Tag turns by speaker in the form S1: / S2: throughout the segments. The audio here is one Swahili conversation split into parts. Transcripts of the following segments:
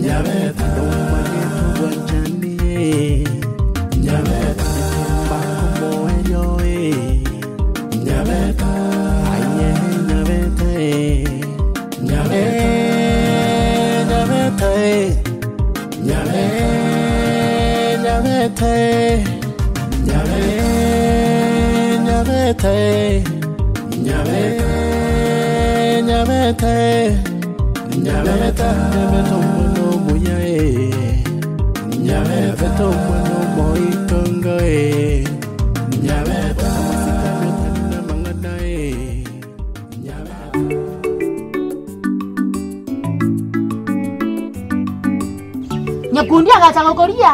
S1: Nyabeta Nomani Tuanjani Nyabeta Bako Moello Nyabeta Aye Nyabeta Nyabeta Nyabeta Nyabeta Mono Muyae Nyabeta Mono Moitonga Nyabeta Sikana Manganae
S2: Nyakundi agachagokoria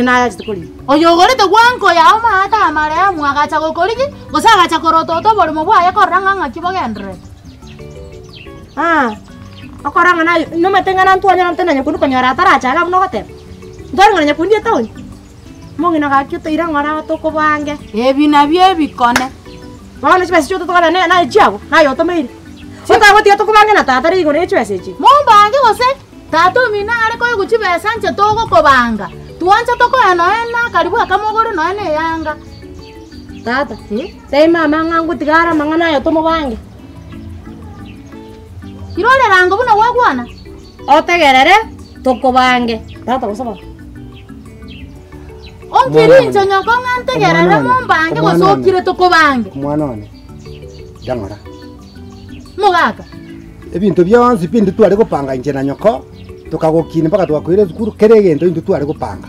S2: na chikuri oyogorete gwanko ya oma ata amare amu agachagokoriki gosa agachakorototo bori mobwa yakoranga ngakibogendre akoranga na no metengana ntuanya namtena nyakundi konyara tarachaga mnogote ndoranga nyakundi etaoni mongina gakyuto irangora toko bange ebina bye bikone bana chibese choto tokana na chiago na yo tomeiri sita gotia toko bange na tata rigo ne chibese chi mombange gose tato mina ale koyo kuchibesa nche toko kobanga tuanza toko ena karibu akamogoro no ene yanga tata sei mama ngangu tigara mangana yo tomo bange kirole rango buna wagwana otegerere toko bange tata gosaba onkiri ncho nyoko ngantegerere mombange gosokire toko bange
S3: mwana one dangora
S2: mugaka
S3: ebintu byonse bindi twari gupanga inje na nyoko tukagokine mpaka tukakwire zukuru keregendo intu twari gupanga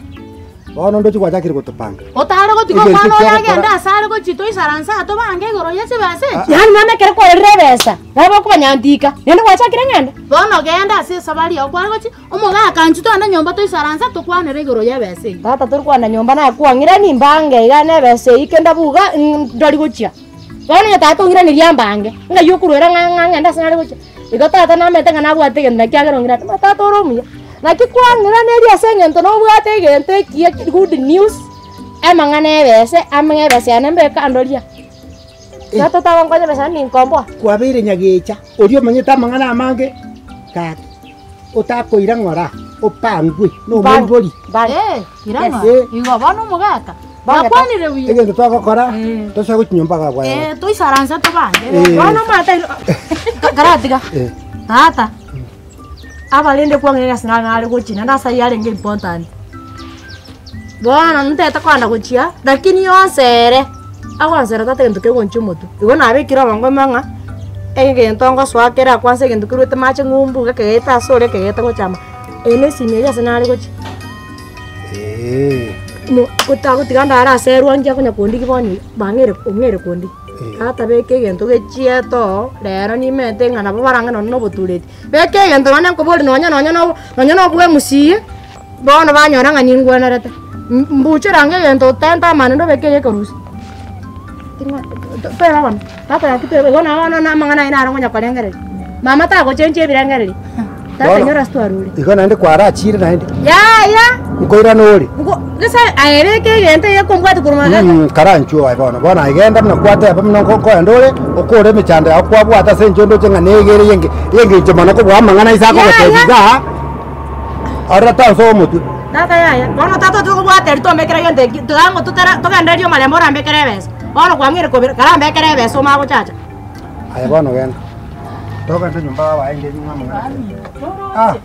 S3: bono ndo chikwa chakire gutupanga
S2: otare gotiko mwana yagenda asare gochito isaransa ato bange goro yese base
S4: yani mama kere ko rebesa baba ko banyandika nende kwachakire ngenda
S2: bono genda ase sabari okwara gochi omuga kanchu to anda nyomba to isaransa to kwanere goro yebese
S4: tata turi kwana nyomba na kuangira ni mbange igane bese ikenda buga ndori gochia bono ya tata ngira ni ryambange nga yukurwera nganga sanare gochia igotata na metenga na bwate genda kyagero ngira tata oromia nakikwangira neri asengento no bwate gente kia good news amangane bese anembe kandoria tata tawa ngoje bese ni nkombo
S3: kwabire nyagecha orio manyita mangana amange kaki utakoira ngora opangwe no mbori
S2: iranga igo bono mugaka bakwanire wiye
S3: egendo twagokora tosa guchinyomba gabwa
S2: to isaransa to bange bono mata karatiga tata abalende kwangera sinanga ali kuchina ndasa yale nge important bwana nteta kwanda kuchia lakini yonsere akwansera tata gento ke gonchumoto igo nabikira bango manga egento ngo swakera kwanse gento kirute mache ngumbu gaketa sore kegeta gochama ene simeya sinali gochi no utagutiganda ara serwa nja kunya kondi kiboni bangere ongere kondi ata beke gento gechieto lero ni mete ngana babaranga no botureti beke gento bana ko boli nonya no bwe musie bono banyora ngani ngwana rata mbucherange gento tenta mane ndo beke yekorusi tinga pera wan tata yakite gona na mangana ina arongonya kalengere mama ta go chenche birangere tata nyora stwaruri
S3: igona ndi kwara achire na ndi
S2: ya
S3: ngoira nori
S2: gesa aereke gento yekombwa tukurumaga
S3: karanchu ai bona igenda mna kwate apa mna ko ndore okore michanda akwa bwata senjondo chenga negere yenge jemana ko bwamangana isako gotebiza arata so mutu
S2: tata ya bona tata tuko bwate to mekera yende tugango tutara toganda rio male mora mekera bes bona kwangire ko kara mekera bes o mago chacha
S3: ai bona gena toka ndo nyumba wa ende nyuma mangana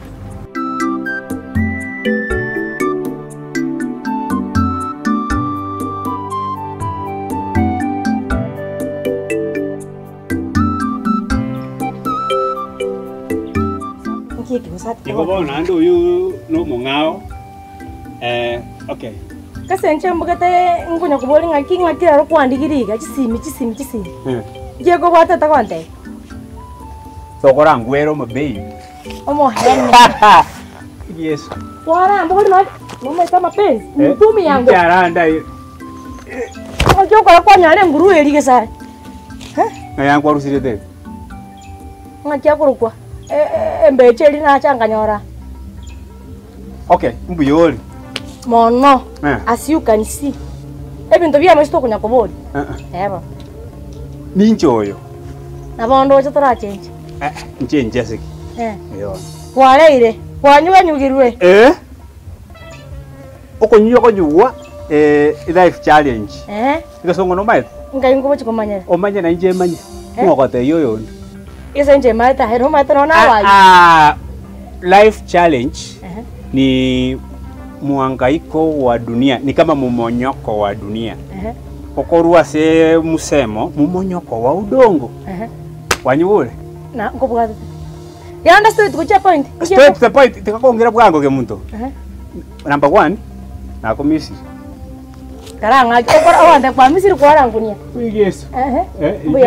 S5: Iko bona ndo yu no mongao okay
S4: kasenche mbugate ngunya kuboli ngaki ngakira ro kwandikiriga chisimi je ko bwata ta kwante
S5: sokora ngwero mabei
S4: omo hene
S5: yes
S4: wara mbugoli no meta mapenzi mtumi yangu
S5: yaranda
S4: ojo kwa kwanya nguru erige sai
S5: yangu arusire te
S4: ngakia kurukwa embecheli na changanyora
S5: okay mbuyoli
S4: mono as you can see ebintu bya mwesto kunya kubodi eba
S5: ninchoyo
S4: nabondo chatora change
S5: nchenje siki
S4: yo waleire Kwanyuga nyugirwe.
S5: Okonyuga konyugwa life challenge. Igasongo no mai.
S4: Ngai ngobo chikomanya.
S5: Omanye na nje manye. Ngokote yoyo.
S4: Isa nje mata hero mata no na wa.
S5: Life challenge ni muhangaiko wa dunia, ni kama mumonyoko wa dunia. Okorua se musemo mumonyoko wa udongo. Wanyure.
S4: Na ngobwa. Ya understood kucha point.
S5: Straight to the point, tikakongira bwango ke muntu. Number 1 na komisi.
S4: Karanga okora awanda kwa misiri kwa rangunia.
S5: Yes.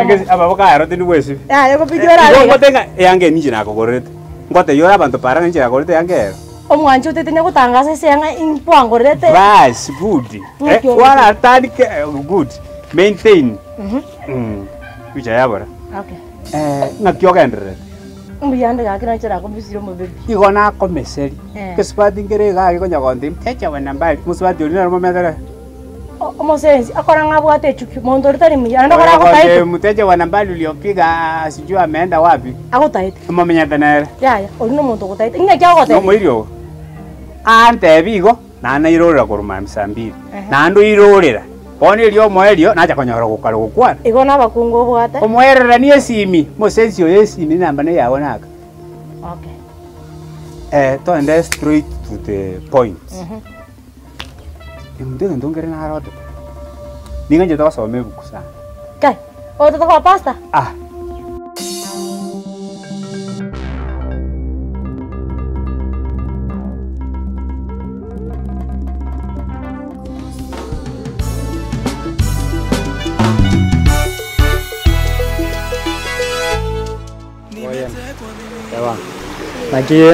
S5: Ngezi ababaka arote ni wesi.
S4: Yoko pijora.
S5: Ngotenga yange ninje nako gorete. Ngote yora bantu para ninje nako gorete yange.
S4: Omwanchi utetinya kutangaza senga impwango rete.
S5: Bas, good. Wala tani good. Maintain. Kucha yabora.
S4: Okay.
S5: Ngakyoga ndere.
S4: Mbiyande gakira nchira ko bisiro mo baby.
S5: Igona komeseri. Kesipati ngere ga ikonya konde mtecha wena mbali. Musipati uri na momedere.
S4: Omosensi akora ngabwate chuki mondo ritari miyana ndakora akutaite.
S5: Mtecha wena mbali uliopiga sijua ameenda wapi.
S4: Akutaite.
S5: Momenya tenere.
S4: Ya, olino muntu akutaite. Inga kyagote.
S5: No moirio. Ante bigo na nairorera kuruma msambiri. Na andu irorera. Poni lyo moelio nacha konyora gukara gukwana.
S4: Igona bakungo bwate.
S5: Omwerera ni esimi, mosensi oyo esimi namba ne yabonaka.
S4: Okay.
S5: To and straight to the point. Imdenge ndongere na harote. Ninga nje twasome buku sana.
S4: Kai, oto kwa pasta?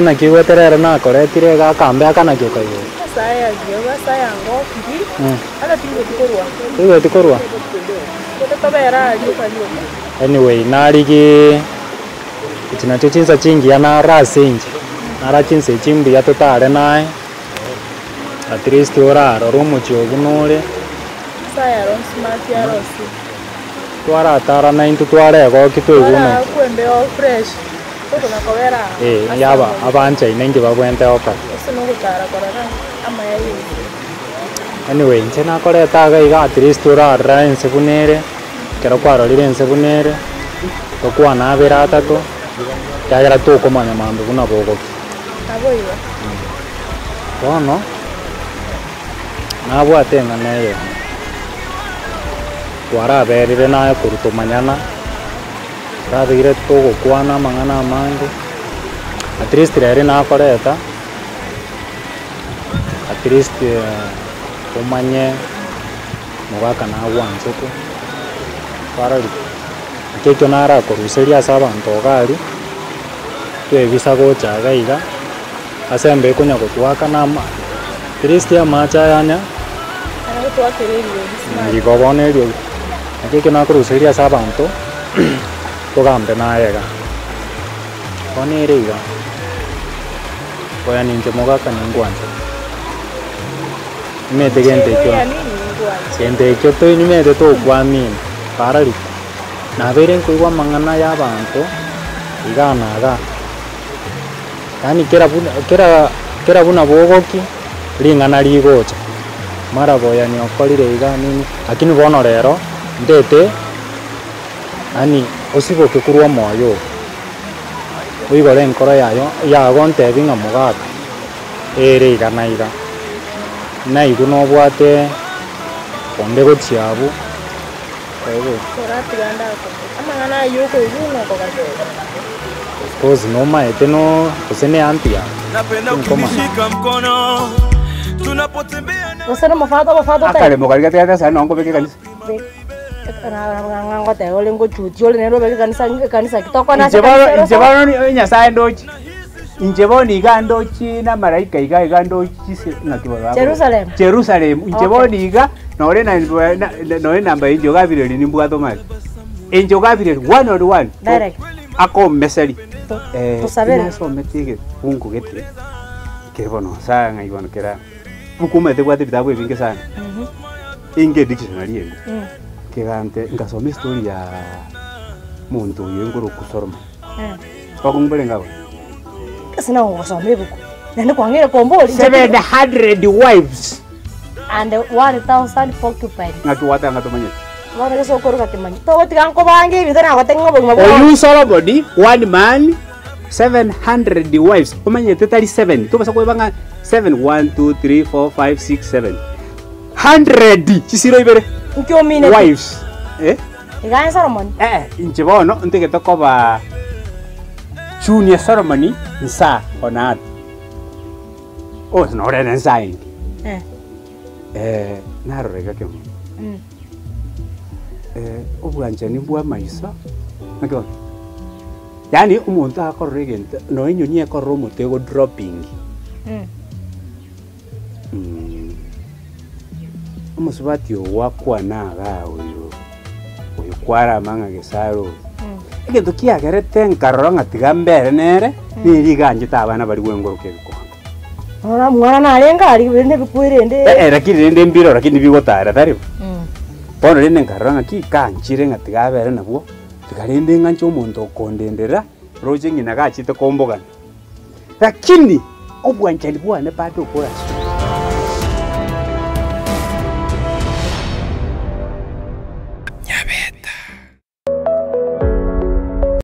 S3: Naki weterere na koretire ga kambe akana kyo kayo.
S2: Saya yoga saya ngoki. Ala tingo tikorwa.
S3: Tigo tikorwa.
S2: Kote tabera yuka yuka.
S3: Anyway, narigi itina chinsa chingi yana rasinji. Nara chinse chimbi ya totare nae. At least ora romu chiogunore.
S2: Saya ron smart ya rosi.
S3: Twara tara na intu tware go kitweguno.
S2: Ara kwembe o fresh. Toto na kobera.
S3: Yaba abancha inenge babwente oka.
S2: Eso no gutara korana ama ya yi.
S3: Anyway, nchena kore taga iga at least ora rense bunere. Kero kwaro lirense bunere. Tokwa na bera atatu. Kagera to komanya mambe buna bogo.
S2: Aboiwa.
S3: Bono. Na bwatenga naye. Kwara berire na kuruto manyana. Radire togo kwana mangana mangu. At least rere na koreta. At least umanye mugaka na wanze ko. Para kekyo nara koruseria saba ntogari. Twe bisago chaga iga. Asembe kunya kutwaka na ma. At least ya macha yanya.
S2: Ana kutwakererio.
S3: Ngibonelio. Kekyo na koruseria saba nto. Togambe naega. Oniriga. Oya ninje mogaka ningwanza. Mete gente kyo. Gente kyo to nimete to kwamini. Parali. Na beren kuigwa mangana ya bantu. Igana ga. Yani kera buna bogoki lingana ligocha. Mara boya ni okolire iga nini. Lakini bono rero ndete ani osiboke kurwa moyo uigore enkoro yayo yagontebi ng'a mogaka ere iga naiga naigu nobwate onde gochiabu
S2: amang'ana yoko ibuno kokatega
S3: of course nomaete no osene antia
S1: napenda ukinishika mkono tunapotembea na
S4: Wasana mafato
S5: Akale mokalika hata sana ngo beke kanisa.
S4: Ngote ole ngo chuti ole nero beke kanisa kitoko na
S5: Injebano nyasaye ndochi. Injeboni iga ndochi na malaika iga ndochi ngakibara. Jerusalem. Injeboni iga nore namba injo gabire ni mbwato mali. Injo gabire one on one.
S4: Direct.
S5: Ako meseli.
S4: Tusabere.
S5: So metike ungu gete. Kebono sanga ibono kera. Bukuma te bwate bitabu ebinge sana. Inge dictionary ende. Kegante ngasoma story ya muntu yengoro kusoroma. Bakumbele ngabo.
S2: sina ngosoma ebuku nende kwangire komboli
S5: 700 wives
S2: and 1000 porcupine
S5: ngatuwata ngatomanya
S2: wana keso koruka timanyi to tikan ko bangi bitana agotenga bo ngabo
S5: oyu Solomon one man 700 wives umanyete tari 7 tubasa kwebanga 7 1 2 3 4 5 6 7 100 chisiro ibere
S2: nkyo mine
S5: wives
S2: igan Solomon
S5: inchibono ntegete koba junior ceremony nsa onad no rena nsa narorega kemo obwanjani bwa maisa nakyo yani umuntu akorregente no inyoni ekorro umutego dropping umusubati wakwana uyu kwara manga gesaro egento kiagerete nkarora ngatiga mbere nere niriganje tabana bari gwengoroke bikonga
S2: ora mwana narenga ari bende bikwirende
S5: lakini rende mbiro lakini bigotara tari bono rende nkarora ngaki kanchire ngatiga bere nabwo tikarende ngancho umuntu okondendera roje ngina gachite kombogana lakini obwanjani bwane pato kora